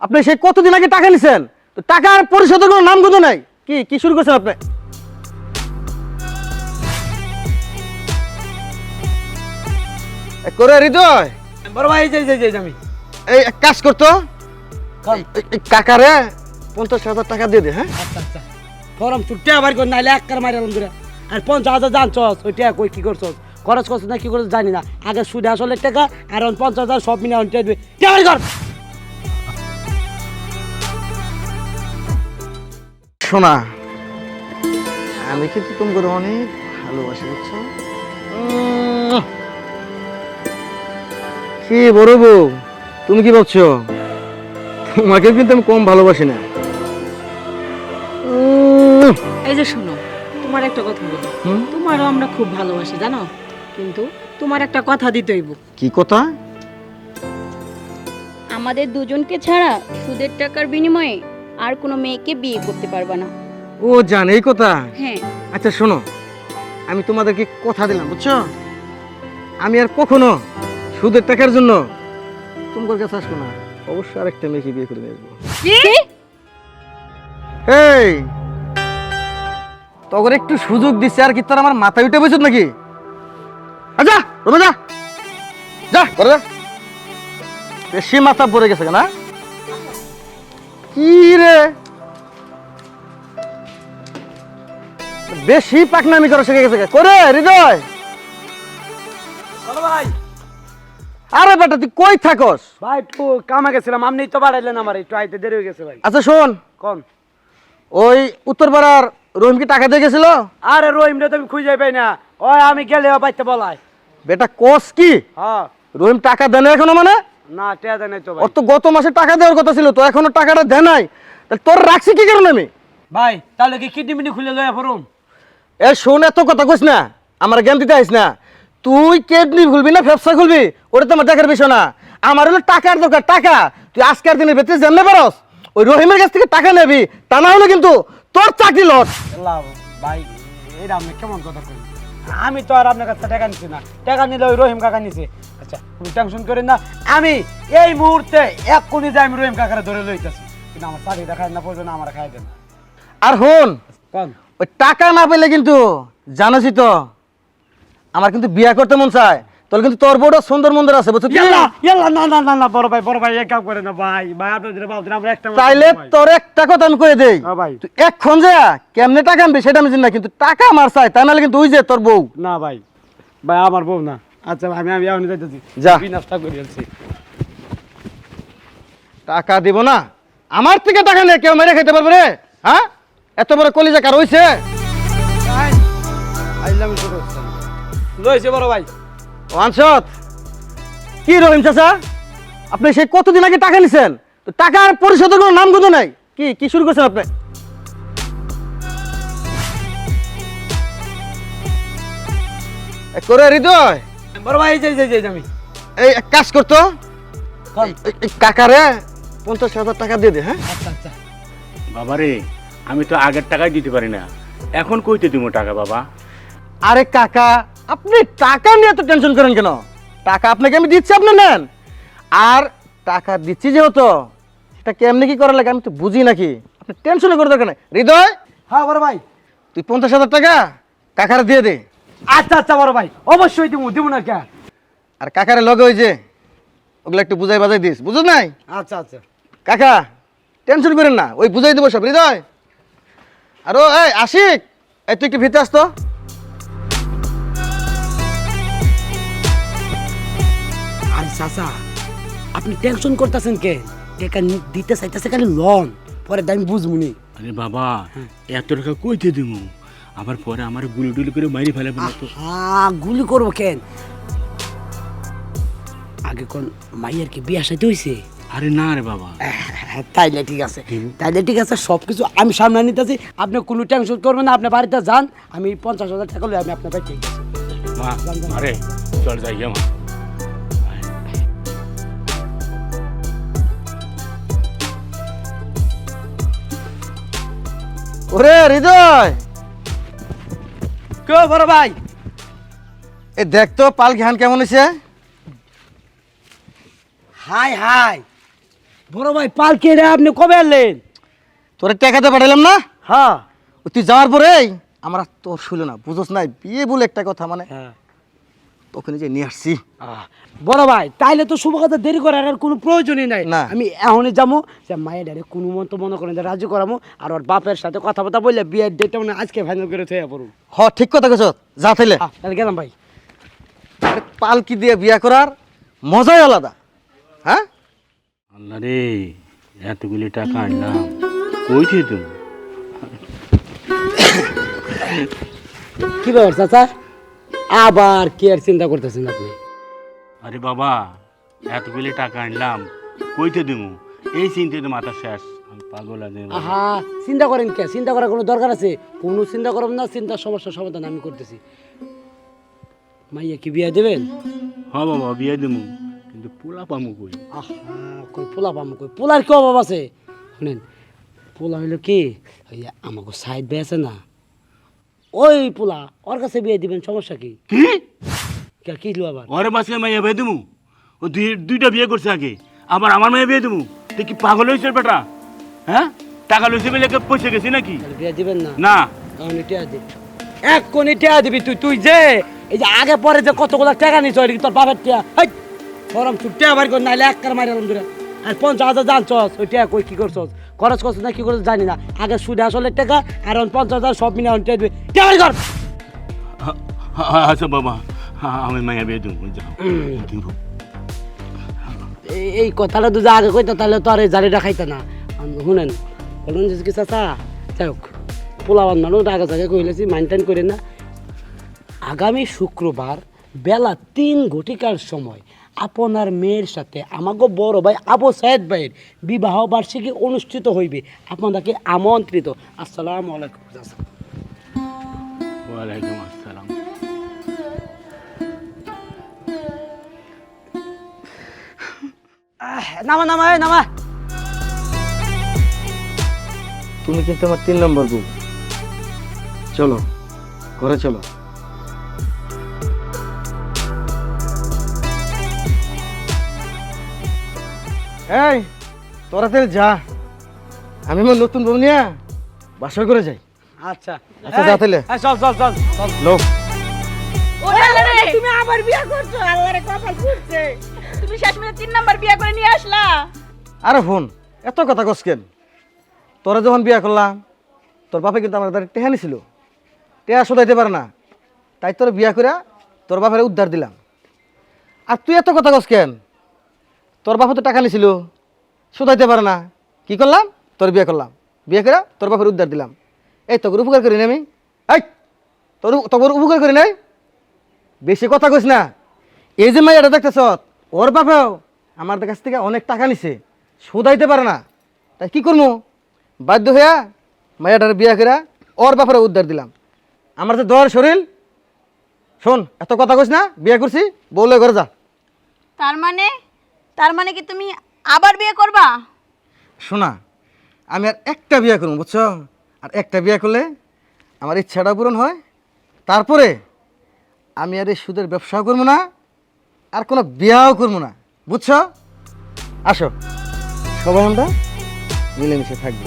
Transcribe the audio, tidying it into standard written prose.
আপনি সেই কতদিন আগে টাকা নিছেন, তো টাকার পরিশোধের কোনো নাম গন্ধ নাই। কি কি শুরু করছেন আপনি? করে হৃদয় বড় ভাই যে আমি এই এক কাজ করতো, কম। এই কাকারে 50,000 টাকা দিয়ে দে। হ্যাঁ আচ্ছা আচ্ছা ফরম ছুটে আবার কর নাইলে এক কার মারি বন্ধুরা। আর 50,000 জানছস ওইটা কই কি করছস, খরচ করছস না কি করছস জানি না। আগে সুদে আসলে টাকা আর 50,000 সব মিলে অন্টে দিবে টাকা কর। শোনা, আমি কিন্তু তোমাকে অনেক ভালোবাসি, বুঝছো? কি বড় বউ, তুমি কি ভাবছো? তোমাকে কিন্তু আমি কম ভালোবাসি না। এই যে শোনো, তোমার একটা কথা বলি, তোমারও আমরা খুব ভালোবাসি জানো, কিন্তু তোমার একটা কথা দিতে হইব। কি কথা? আমাদের দুজনকে ছাড়া সুদের টাকার বিনিময়ে আর কোনো মেয়েকে বিয়ে করতে পারবে না। ও জানে এই কথা? হ্যাঁ। আচ্ছা শোনো, আমি তোমাদেরকে কথা দিলাম, বুঝছো? আমি আর কখনো সুদের টাকার জন্য তোমার কাছে আসবো না। অবশ্যই আরেকটা মেয়েকে বিয়ে করে নিয়ে আসবো। এই তখন একটু সুযোগ দিচ্ছে আর কি, তোর আমার মাথায় উঠে বসে নাকি? আচ্ছা রমে যা যা করে যা, বেশি মাথা পড়ে গেছে না? কি রে, বেশি পাকনামি করা শিখে গেছে করে হৃদয়। বড় ভাই আরে বেটা তুই কই থাকস? ভাই একটু কামে গেছিলাম, আপনি তো বাড়াইলেন আমার, একটু আইতে দেরি হয়ে গেছে ভাই। আচ্ছা শোন, কোন? ওই উত্তরপাড়ার রহিম কি টাকা দিয়ে গেছিল? আরে রহিম রে তো আমি খুঁজে পাই না, ওই আমি গেলে পাইতে বলাই। বেটা কস কি হ্যাঁ রহিম টাকা দেয় না এখনো? মানে না টেয়া দেয় নাই তো ভাই। ওর তো গত মাসে টাকা দেওয়ার কথা ছিল, তো এখনো টাকাটা দেয় নাই। তাহলে তোর রাখছি কি কারণে আমি? ভাই তাহলে কি কিডনি মিডনি খুলে লয়া পড়ুম? এ শোন, এত কথা কইস না, আমার জ্ঞান দিতে আইস না। তুই কেডনি খুলবি না ব্যবসা খুলবি ওটা তো আমার দেখার বিষয় না। আমার হলো টাকার দরকার, টাকা। তুই আজকের দিনের ভেতরে জানতে পারস ওই রহিমের কাছ থেকে টাকা নেবি, তা না হলে কিন্তু তোর চাকরি লস। আল্লাহ ভাই এটা আপনি কেমন কথা কইন? আমি তো আর আপনার কাছে টাকা নিছি না, টাকা নিলে ওই রহিম কাকা নিছে। আচ্ছা তুমি টেনশন করেন না, আমি এই মুহূর্তে এক কোণে যাই, আমি রহিম কাকারে ধরে লইতেছি। কিন্তু আমার চাকরি দেখায় না, প্রয়োজন আমার খাই দেন। আর হন, কোন? ওই টাকা না পেলে কিন্তু জানোসই তো আমার কিন্তু বিয়া করতে মন চায়। তাহলে কিন্তু তোর বড় সুন্দর মন্দর আছে, বুঝছো? ইয়াল্লা ইয়াল্লা না না না না বড় ভাই এক কাম করে না ভাই, ভাই আপনাদের বাবুদের আমরা একটা তাইলে তোর একটা কথা আমি কয়ে দেই, হ্যাঁ ভাই। তুই এখন যা কেমনে টাকা আনবি সেটা আমি জানি না, কিন্তু টাকা আমার চাই, তা নাহলে কিন্তু ওই যে তোর বউ। না ভাই, ভাই আমার বউ না। আচ্ছা আমি আমি এখনই যাইতেছি, যা। বিনাশটা করে আনছি। টাকা দিব না, আমার থেকে টাকা নিয়ে কেউ মেরে খেতে পারবে রে? হ্যাঁ, এত বড় কলিজা কার হইছে? আইলাম তো করছেন লইছে বড় ভাই। ওয়ানশট কি রহিম চাচা, আপনি সেই কতদিন আগে টাকা নিছেন, তো টাকার পরিশোধের কোনো নাম গন্ধ নাই। কি কি শুরু করছেন আপনি? করে হৃদয় বড় ভাই যে আমি এই এক কাজ করতো, কোন? এই কাকারে 50,000 টাকা দিয়ে দে। হ্যাঁ আচ্ছা আচ্ছা বাবারে, আমি তো আগের টাকাই দিতে পারি না, এখন কইতে দিব টাকা বাবা? আরে কাকা, আপনি টাকা নিয়ে এত টেনশন করেন কেন? টাকা আপনাকে আমি দিচ্ছি, আপনি নেন। আর টাকা দিচ্ছি যেহেতু সেটা কেমনি কি করা লাগে আমি তো বুঝি নাকি, আপনি টেনশন করার দরকার নাই। হৃদয় হ্যাঁ বড় ভাই। তুই 50,000 টাকা কাকারে দিয়ে দে। আচ্ছা আচ্ছা বড় ভাই অবশ্যই দিব না কে? আর কাকারে লগে ওই যে ওগুলো একটু বুঝাই বাজাই দিস, বুঝছ নাই? আচ্ছা আচ্ছা কাকা টেনশন করেন না, ওই বুঝাই দেবো সব। হৃদয় আর ও এই আশিক, এই তুই একটু ভিতরে আসতো। আরে চাচা আপনি টেনশন করতেছেন কে? টাকা দিতে চাইতেছে খালি লোন, পরে দাম বুঝমুনি। আরে বাবা, এত টাকা কইতে দিব? আবার পরে আমার গুলি টুলি করে মারি ফেলাবে না তো? হ্যাঁ গুলি করবো কেন? আগে কোন মাইয়ের কি বিয়া সাইতে হইছে? আরে না রে বাবা। তাইলে ঠিক আছে, তাইলে ঠিক আছে, সবকিছু আমি সামনে নিতেছি, আপনি কোনো টেনশন করবেন না। আপনি বাড়িতে যান, আমি 50,000 টাকা লই আমি আপনার বাড়িতে মা, আরে চল যাই মা। ওরে হৃদয়, কে বড় ভাই? এ দেখ তো পাল ঘান কেমন হয়েছে? হাই হাই, বড় ভাই পালকি রে আপনি কবে এলেন? তোরে টাকাতে পাঠালাম না, হ্যাঁ তুই যাওয়ার পরেই আমার আর তোর শুলো না, বুঝোস না, বিয়ে বলে একটা কথা, মানে হ্যাঁ তোকে যে নিয়ে আসছি। বড় ভাই তাইলে তো শুভ কথা দেরি করার আর কোনো প্রয়োজনই নাই। না। আমি এখনই যাবো যে মায়ের ডারে কোনো মতো মনে করেন যে রাজি করাবো, আর ওর বাপের সাথে কথাবার্তা বললে বিয়ের ডেটটা মানে আজকে ফাইনাল করে থইয়া পড়ুন। ঠিক কথা কইছ, যা তাইলে। তাহলে গেলাম ভাই। আরে পালকি দিয়ে বিয়ে করার মজাই আলাদা। হ্যাঁ আল্লাহ রে, এতগুলি টাকা আনলাম, কইতে তুমি? কি ব্যাপার চাচা, আবার কি আর চিন্তা করতেছেন আপনি? আরে বাবা, এতগুলি টাকা আনলাম, কইতে দিমু? এই চিন্তায় তো মাথা শেষ, আমি পাগল আছি। আহা, চিন্তা করেন কে? চিন্তা করার কোনো দরকার আছে? কোনো চিন্তা করবেন না, চিন্তার সমস্যার সমাধান আমি করতেছি। মাইয়া কি বিয়ে দেবেন? হ্যাঁ বাবা, বিয়ে দিমু, কিন্তু পোলা পামু কই? আহা, কই পোলা পামু কই? পোলার কি অভাব আছে? শুনেন, পোলা হইলো কি, ওই আমাকে সাইড বে আছে না, ওই পোলা, ওর কাছে বিয়ে দিবেন, সমস্যা কি? কি কি হলো আবার? ওরে বাসকে মাইয়া বিয়ে দিমু? ও দুইটা বিয়ে করছে আগে, আবার আমার মেয়ে বিয়ে দিমু? তুই কি পাগল হয়েছে বেটা? হ্যাঁ, টাকা লইছে বলে পয়সা গেছি নাকি? তাহলে বিয়ে দিবেন না? না। এখন টিয়া দিবি, এক কোনি টিয়া দিবি তুই। তুই যে এই যে আগে পরে যে কতগুলো টাকা নিছ, তোর বাবার টিয়া, হাই গরম ছুটতে আবার কর, নাইলে এক কার মারিলাম দূরে। আর 50,000 জানছস, ওই টাকা কই কি করছস, খরচ করছস না কি করছস জানি না। আগে সুদে আসলে টাকা, আর 50,000 সব মিলে টিয়া দিবি, টিয়া বাড়ি কর। আচ্ছা বাবা, আমি মাইয়া বিয়ে দিমু, যাও দিমু। এই কথাটা তো আগে কইতো, তাহলে তো আর এই জারিটা খাইতে না। শুনেন, বলুন যে কি চাচা, যাই হোক, পোলাবান মানুষ আগে জায়গায় কইলেছি, মাইনটেন করে না। আগামী শুক্রবার বেলা 3 ঘটিকার সময় আপনার মেয়ের সাথে আমাকে বড় ভাই আবু সাইদ ভাইয়ের বিবাহ বার্ষিকী অনুষ্ঠিত হইবে, আপনাদেরকে আমন্ত্রিত। আসসালামু আলাইকুম। ওয়ালাইকুম আসসালাম। নামা নামা নামা। তুমি কিন্তু আমার 3 নম্বর বউ। চলো ঘরে চলো। এই তোরা তাহলে যা, আমি আমার নতুন বউ নিয়ে বাসায় করে যাই। আচ্ছা আচ্ছা, যা তাহলে। চল চল চল চল। লোক তুমি আবার বিয়ে করছো, আল্লাহরে কপাল ফুটছে। তুমি শেষমেশ 3 নাম্বার বিয়ে করে নিয়ে আসলা। আরে ফোন, এত কথা কস কেন? তোরা যখন বিয়া করলাম, তোর বাপে কিন্তু আমার দ্বারা টেহা নিছিল, টেহা শোধাইতে পারে না, তাই তোর বিয়া করে তোর বাপের উদ্ধার দিলাম। আর তুই এত কথা কস কেন? তোর বাপে তো টাকা নিছিল, শোধাইতে পারে না, কি করলাম? তোর বিয়ে করলাম, বিয়ে করে তোর বাপের উদ্ধার দিলাম। এই তোর উপকার করি না আমি? এই তোর উপকার করি নাই? বেশি কথা কইস না। এই যে মাইয়াটা দেখতেছ, ওর বাপেও আমার কাছ থেকে অনেক টাকা নিছে, শোধাইতে পারে না, তাই কি করবো? বাধ্য হইয়া মাইয়াটার বিয়া করে ওর বাপের উদ্ধার দিলাম। আমার যে দর শরীর, শোন, এত কথা কইস না, বিয়ে করছি, বউলে ঘরে যা। তার মানে কি তুমি আবার বিয়ে করবা? শোনা, আমি আর একটা বিয়ে করবো, বুঝছো? আর একটা বিয়ে করলে আমার ইচ্ছাটা পূরণ হয়, তারপরে আমি আর এই সুদের ব্যবসাও করবো না, আর কোনো বিয়াও করবো না, বুঝছো? আসো, সবাই আমরা মিলেমিশে থাকবো।